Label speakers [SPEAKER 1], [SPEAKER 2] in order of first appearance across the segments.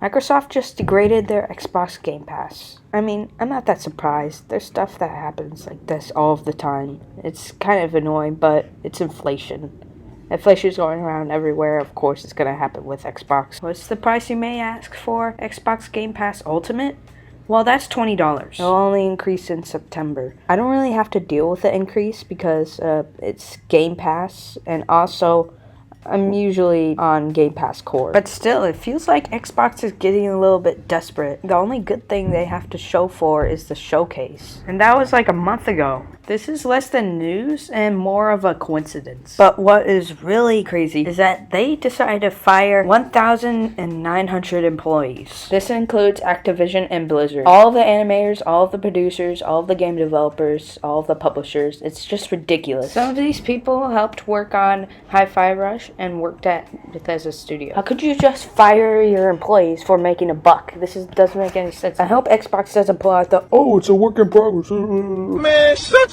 [SPEAKER 1] Microsoft just degraded their Xbox Game Pass. I mean, I'm not that surprised. There's stuff that happens like this all of the time. It's kind of annoying, but it's inflation. Inflation's going around everywhere. Of course, it's going to happen with Xbox. What's the price you may ask for Xbox Game Pass Ultimate? Well, that's $20. It'll only increase in September. I don't really have to deal with the increase because it's Game Pass, and also I'm usually on Game Pass Core. But still, it feels like Xbox is getting a little bit desperate. The only good thing they have to show for is the showcase. And that was like a month ago. This is less than news and more of a coincidence. But what is really crazy is that they decided to fire 1,900 employees. This includes Activision and Blizzard. All of the animators, all of the producers, all of the game developers, all of the publishers. It's just ridiculous. Some of these people helped work on Hi-Fi Rush and worked at Bethesda Studio. How could you just fire your employees for making a buck? Doesn't make any sense. I hope Xbox doesn't pull out the, oh, it's a work in progress.
[SPEAKER 2] Man, shut your...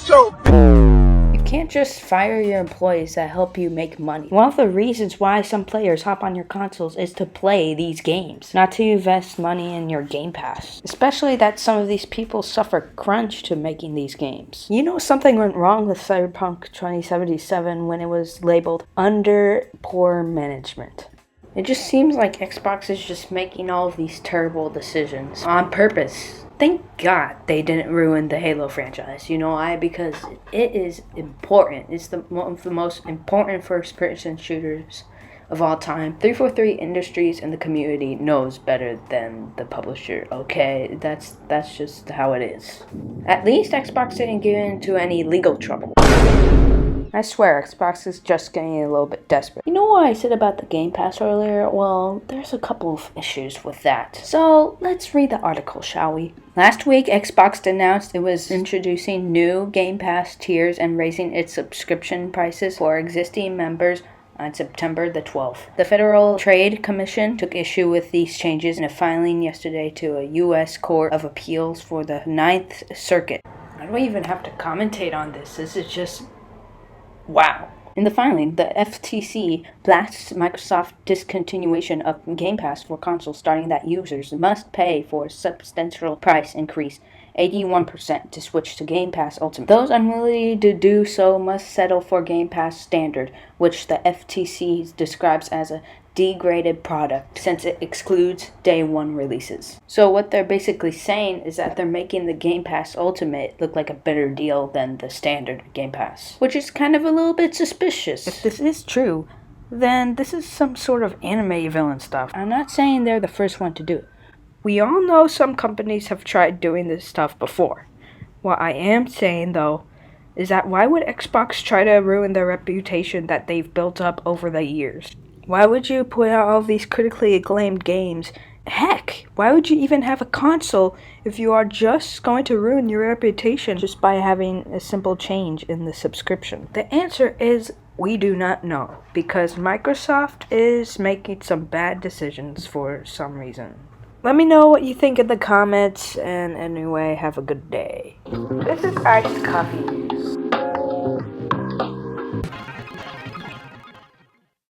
[SPEAKER 1] You can't just fire your employees that help you make money. One of the reasons why some players hop on your consoles is to play these games, not to invest money in your Game Pass. Especially that some of these people suffer crunch to making these games. You know, something went wrong with Cyberpunk 2077 when it was labeled under poor management. It just seems like Xbox is just making all of these terrible decisions on purpose. Thank God they didn't ruin the Halo franchise. You know why? Because it is important. It's one of the most important first-person shooters of all time. 343 Industries and the community knows better than the publisher, okay? That's just how it is. At least Xbox didn't get into any legal trouble. I swear, Xbox is just getting a little bit desperate. You know what I said about the Game Pass earlier? Well, there's a couple of issues with that. So, let's read the article, shall we? Last week, Xbox announced it was introducing new Game Pass tiers and raising its subscription prices for existing members on September the 12th. The Federal Trade Commission took issue with these changes in a filing yesterday to a U.S. Court of Appeals for the Ninth Circuit. I don't even have to commentate on this. This is just... wow. In the filing, the FTC blasts Microsoft's discontinuation of Game Pass for consoles, starting that users must pay for a substantial price increase, 81%, to switch to Game Pass Ultimate. Those unwilling to do so must settle for Game Pass Standard, which the FTC describes as a degraded product since it excludes day one releases. So what they're basically saying is that they're making the Game Pass Ultimate look like a better deal than the standard Game Pass, which is kind of a little bit suspicious. If this is true, then this is some sort of anime villain stuff. I'm not saying they're the first one to do it. We all know some companies have tried doing this stuff before. What I am saying, though, is that why would Xbox try to ruin their reputation that they've built up over the years? Why would you put out all these critically acclaimed games? Heck, why would you even have a console if you are just going to ruin your reputation just by having a simple change in the subscription? The answer is we do not know, because Microsoft is making some bad decisions for some reason. Let me know what you think in the comments, and anyway, have a good day. This is Iced Coffee News.